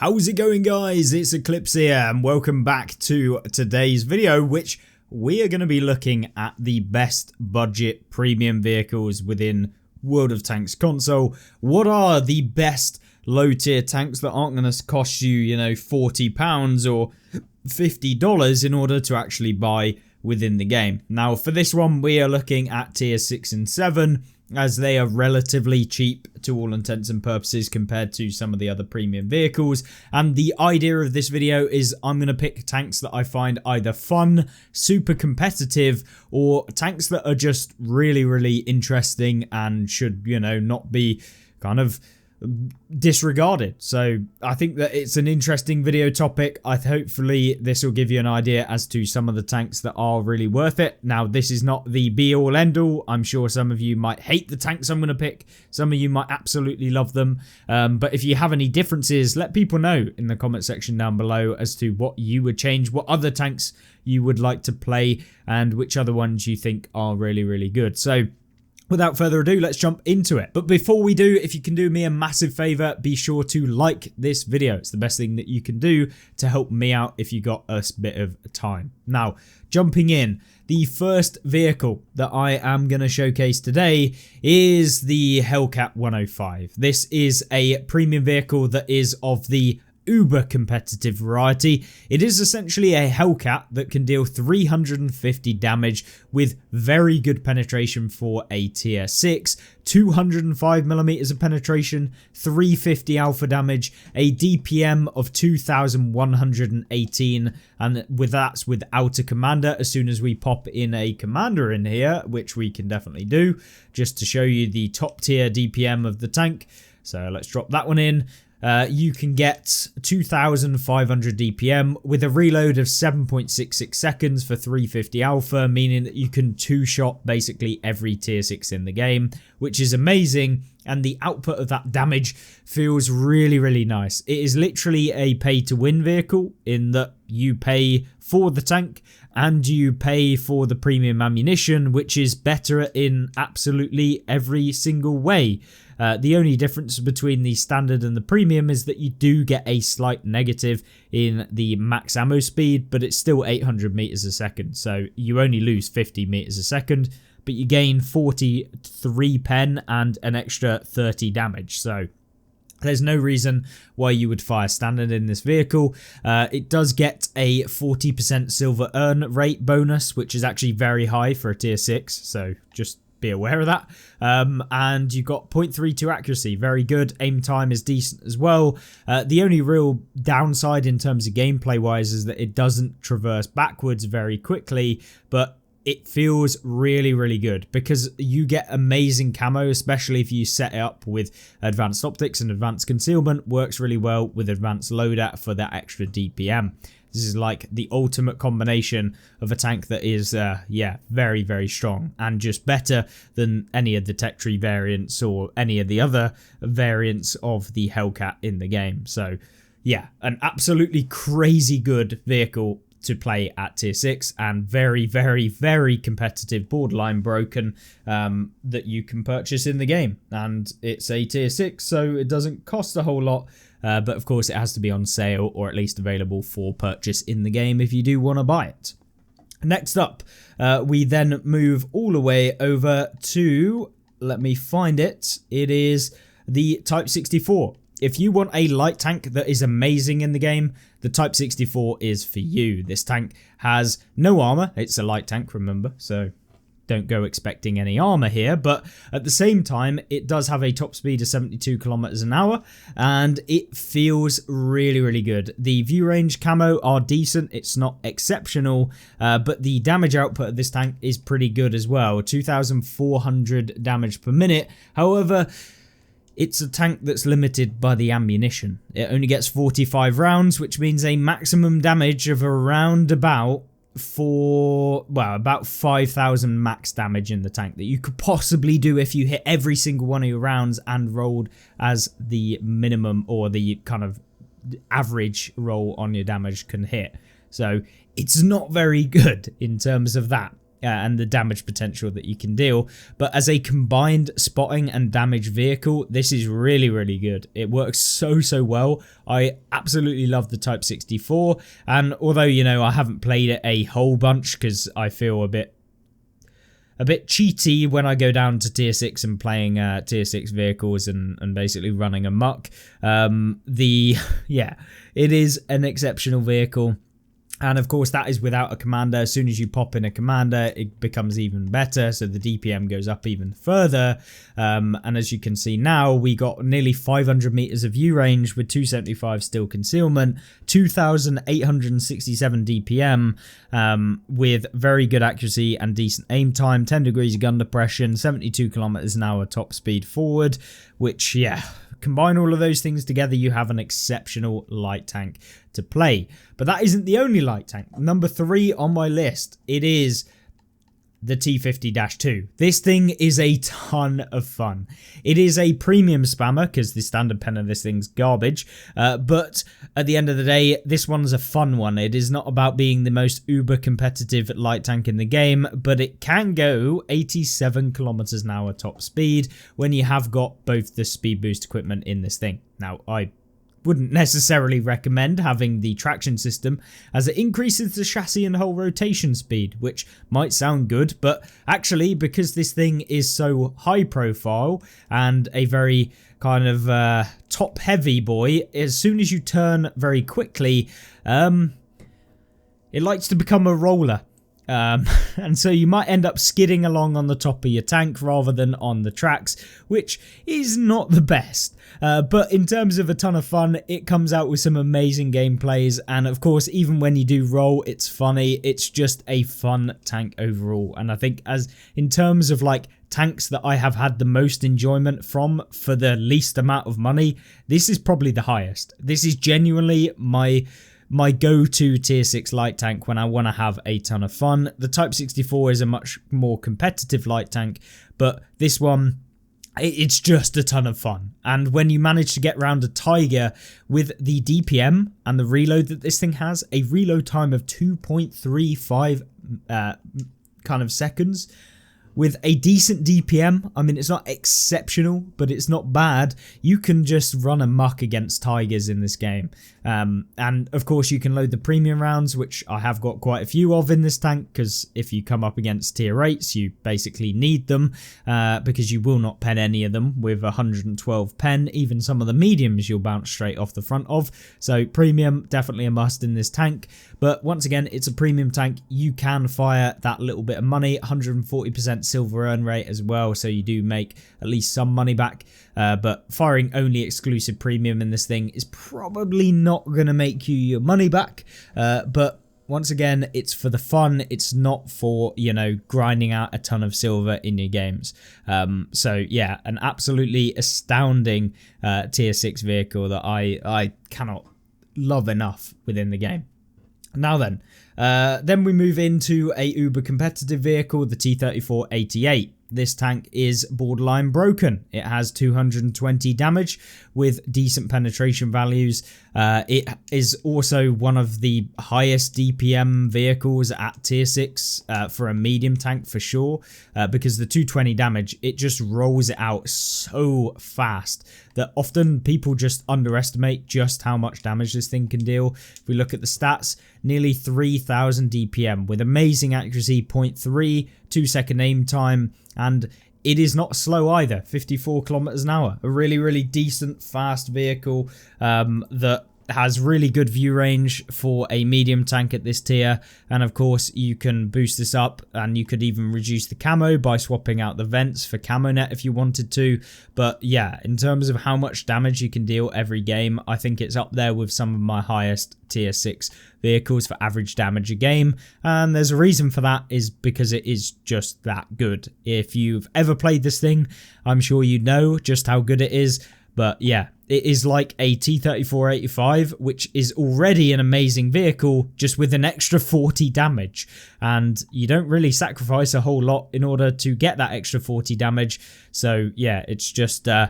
How's it going, guys? It's Eclipse here and welcome back to today's video, which we are going to be looking at the best budget premium vehicles within World of Tanks console. What are the best low tier tanks that aren't going to cost you, £40 or $50 in order to actually buy within the game? Now, for this one, we are looking at tier 6 and 7, as they are relatively cheap to all intents and purposes compared to some of the other premium vehicles. And the idea of this video is I'm going to pick tanks that I find either fun, super competitive, or tanks that are just really interesting and should, not be kind of disregarded. So I think that it's an interesting video topic. Hopefully this will give you an idea as to some of the tanks that are really worth it. Now, this is not the be all end all. I'm sure some of you might hate the tanks I'm going to pick. Some of you might absolutely love them. But if you have any differences, let people know in the comment section down below as to what you would change, what other tanks you would like to play, and which other ones you think are really good. So without further ado, let's jump into it. But before we do, if you can do me a massive favor, be sure to like this video. It's the best thing that you can do to help me out if you got a bit of time. Now, jumping in, the first vehicle that I am going to showcase today is the Hellcat 105. This is a premium vehicle that is of the uber competitive variety. It is essentially a Hellcat that can deal 350 damage with very good penetration for a tier 6, 205mm of penetration, 350 alpha damage, a DPM of 2118, and that's without a commander. As soon as we pop in a commander in here, which we can definitely do, just to show you the top tier DPM of the tank. So let's drop that one in. You can get 2,500 DPM with a reload of 7.66 seconds for 350 alpha, meaning that you can two-shot basically every tier 6 in the game, which is amazing. And the output of that damage feels really nice. It is literally a pay-to-win vehicle in that you pay for the tank and you pay for the premium ammunition, which is better in absolutely every single way. The only difference between the standard and the premium is that you do get a slight negative in the max ammo speed, but it's still 800 meters a second. So you only lose 50 meters a second, but you gain 43 pen and an extra 30 damage. So there's no reason why you would fire standard in this vehicle. It does get a 40% silver earn rate bonus, which is actually very high for a tier 6. So just be aware of that. And you got 0.32 accuracy, very good. Aim time is decent as well. The only real downside in terms of gameplay wise is that it doesn't traverse backwards very quickly, but it feels really good because you get amazing camo, especially if you set it up with advanced optics, and advanced concealment works really well with advanced loadout for that extra DPM. This is like the ultimate combination of a tank that is, very strong and just better than any of the tech tree variants or any of the other variants of the Hellcat in the game. So, yeah, an absolutely crazy good vehicle to play at tier 6 and very competitive, borderline broken, that you can purchase in the game. And it's a tier 6, so it doesn't cost a whole lot. But of course it has to be on sale or at least available for purchase in the game if you do want to buy it. Next up, we then move all the way over to, let me find it, it is the Type 64. If you want a light tank that is amazing in the game, the Type 64 is for you. This tank has no armor. It's a light tank, remember, so don't go expecting any armor here, but at the same time it does have a top speed of 72 kilometers an hour and it feels really good. The view range camo are decent, it's not exceptional, but the damage output of this tank is pretty good as well, 2,400 damage per minute. However, it's a tank that's limited by the ammunition. It only gets 45 rounds, which means a maximum damage of around about 5,000 max damage in the tank that you could possibly do if you hit every single one of your rounds and rolled as the minimum or the kind of average roll on your damage can hit. So it's not very good in terms of that. and the damage potential that you can deal. But as a combined spotting and damage vehicle, this is really, really good. It works so well. I absolutely love the Type 64, and although, you know, I haven't played it a whole bunch because I feel a bit cheaty when I go down to tier 6 and playing tier 6 vehicles and basically running amok. Yeah, it is an exceptional vehicle. And of course, that is without a commander. As soon as you pop in a commander, it becomes even better. So the DPM goes up even further. And as you can see now, we got nearly 500 meters of view range with 275 still concealment, 2,867 DPM with very good accuracy and decent aim time, 10 degrees of gun depression, 72 kilometers an hour top speed forward, which, yeah, combine all of those things together, you have an exceptional light tank to play. But that isn't the only light tank. Number 3 on my list, it is the T50-2. This thing is a ton of fun. It is a premium spammer because the standard pen of this thing's garbage. But at the end of the day, this one's a fun one. It is not about being the most uber competitive light tank in the game, but it can go 87 kilometers an hour top speed when you have got both the speed boost equipment in this thing. Now, I wouldn't necessarily recommend having the traction system as it increases the chassis and whole rotation speed, which might sound good, but actually because this thing is so high profile and a very kind of top heavy boy, as soon as you turn very quickly, it likes to become a roller. And so you might end up skidding along on the top of your tank rather than on the tracks, which is not the best. But in terms of a ton of fun, it comes out with some amazing gameplays. And of course, even when you do roll, it's funny. It's just a fun tank overall. And I think as in terms of like tanks that I have had the most enjoyment from for the least amount of money, this is probably the highest. This is genuinely my go-to tier 6 light tank when I want to have a ton of fun. The Type 64 is a much more competitive light tank, but this one, it's just a ton of fun. And when you manage to get around a Tiger with the DPM and the reload that this thing has, a reload time of 2.35 kind of seconds, with a decent DPM, I mean, it's not exceptional, but it's not bad. You can just run amok against Tigers in this game. And of course, you can load the premium rounds, which I have got quite a few of in this tank, because if you come up against tier 8s, you basically need them, because you will not pen any of them with 112 pen. Even some of the mediums you'll bounce straight off the front of. So premium, definitely a must in this tank. But once again, it's a premium tank. You can fire that little bit of money, 140% silver earn rate as well, so you do make at least some money back. But firing only exclusive premium in this thing is probably not going to make you your money back. But once again, it's for the fun. It's not for, you know, grinding out a ton of silver in your games. So yeah, an absolutely astounding tier 6 vehicle that I cannot love enough within the game. Now then we move into a uber competitive vehicle, the T-34-88. This tank is borderline broken. It has 220 damage with decent penetration values. It is also one of the highest DPM vehicles at tier 6 for a medium tank for sure, because the 220 damage, it just rolls it out so fast that often people just underestimate just how much damage this thing can deal. If we look at the stats, nearly 3,000 DPM with amazing accuracy, 0.3, 2-second aim time, and it is not slow either, 54 kilometers an hour. A really, really decent, fast vehicle that has really good view range for a medium tank at this tier. And of course, you can boost this up, and you could even reduce the camo by swapping out the vents for camo net if you wanted to. But yeah, in terms of how much damage you can deal every game, I think it's up there with some of my highest tier 6 vehicles for average damage a game. And there's a reason for that, is because it is just that good. If you've ever played this thing, I'm sure you know just how good it is. But yeah, it is like a T-34-85, which is already an amazing vehicle, just with an extra 40 damage. And you don't really sacrifice a whole lot in order to get that extra 40 damage. So yeah, it's just, oh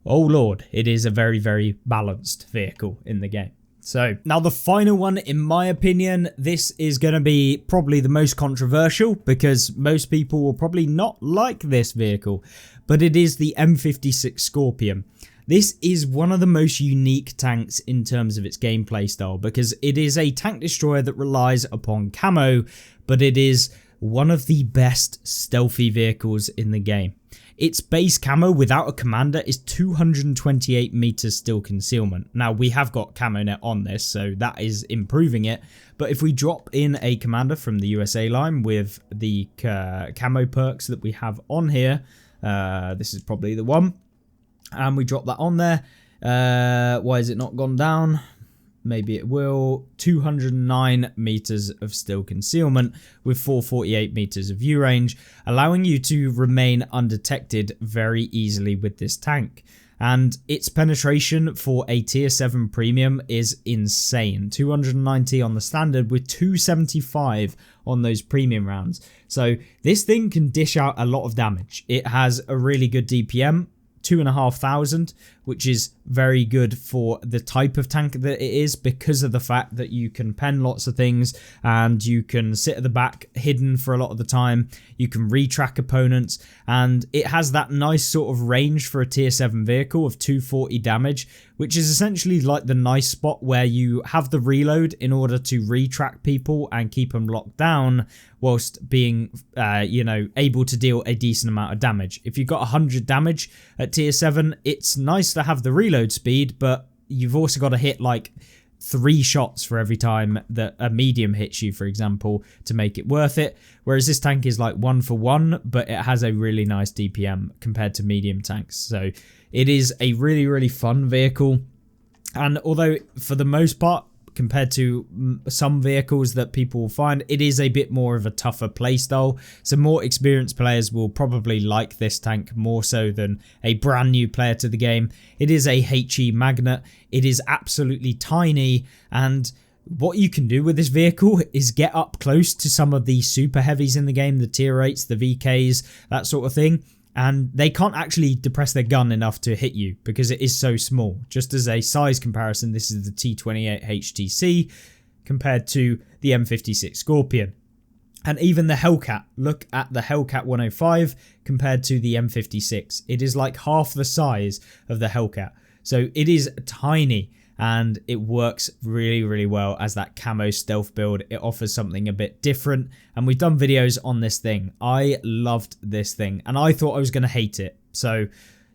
lord, it is a very, very balanced vehicle in the game. So now the final one, in my opinion, this is going to be probably the most controversial because most people will probably not like this vehicle, but it is the M56 Scorpion. This is one of the most unique tanks in terms of its gameplay style because it is a tank destroyer that relies upon camo, but it is one of the best stealthy vehicles in the game. Its base camo without a commander is 228 meters still concealment. Now we have got camo net on this, so that is improving it. But if we drop in a commander from the USA line with the camo perks that we have on here, this is probably the one. And we drop that on there. Why has it not gone down? Maybe it will. 209 meters of still concealment with 448 meters of view range, allowing you to remain undetected very easily with this tank. And its penetration for a tier 7 premium is insane. 290 on the standard with 275 on those premium rounds. So this thing can dish out a lot of damage. It has a really good DPM. 2,500, which is very good for the type of tank that it is because of the fact that you can pen lots of things and you can sit at the back hidden for a lot of the time. You can retrack opponents and it has that nice sort of range for a tier 7 vehicle of 240 damage, which is essentially like the nice spot where you have the reload in order to retrack people and keep them locked down whilst being, able to deal a decent amount of damage. If you've got 100 damage at tier 7, it's nice to have the reload speed, but you've also got to hit like 3 shots for every time that a medium hits you, for example, to make it worth it. Whereas this tank is like 1 for 1, but it has a really nice DPM compared to medium tanks. So it is a really, really fun vehicle. And although for the most part, compared to some vehicles that people will find, it is a bit more of a tougher playstyle. So more experienced players will probably like this tank more so than a brand new player to the game. It is a HE magnet. It is absolutely tiny, and what you can do with this vehicle is get up close to some of the super heavies in the game, the tier 8s, the VKs, that sort of thing. And they can't actually depress their gun enough to hit you because it is so small. Just as a size comparison, this is the T28 HTC compared to the M56 Scorpion. And even the Hellcat, look at the Hellcat 105 compared to the M56. It is like half the size of the Hellcat. So it is tiny and it works really, really well as that camo stealth build. It offers something a bit different, and we've done videos on this thing. I loved this thing and I thought I was going to hate it. So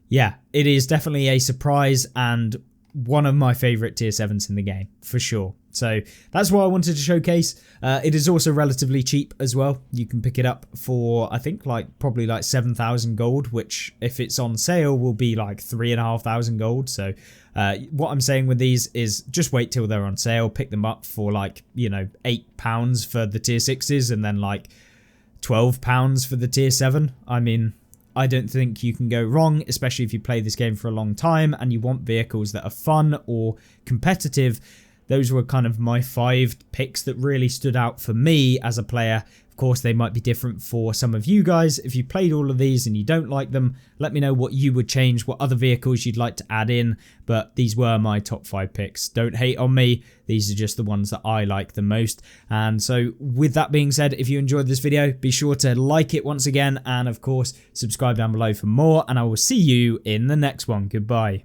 yeah, it is definitely a surprise and one of my favorite tier 7s in the game for sure. So that's what I wanted to showcase. It is also relatively cheap as well. You can pick it up for, I think, probably 7,000 gold, which if it's on sale will be like 3,500 gold. So what I'm saying with these is just wait till they're on sale, pick them up for £8 for the tier 6s and then £12 for the tier 7. I mean, I don't think you can go wrong, especially if you play this game for a long time and you want vehicles that are fun or competitive. Those were kind of my 5 picks that really stood out for me as a player. Of course, they might be different for some of you guys. If you played all of these and you don't like them, let me know what you would change, what other vehicles you'd like to add in. But these were my top 5 picks. Don't hate on me. These are just the ones that I like the most. And so with that being said, if you enjoyed this video, be sure to like it once again. And of course, subscribe down below for more. And I will see you in the next one. Goodbye.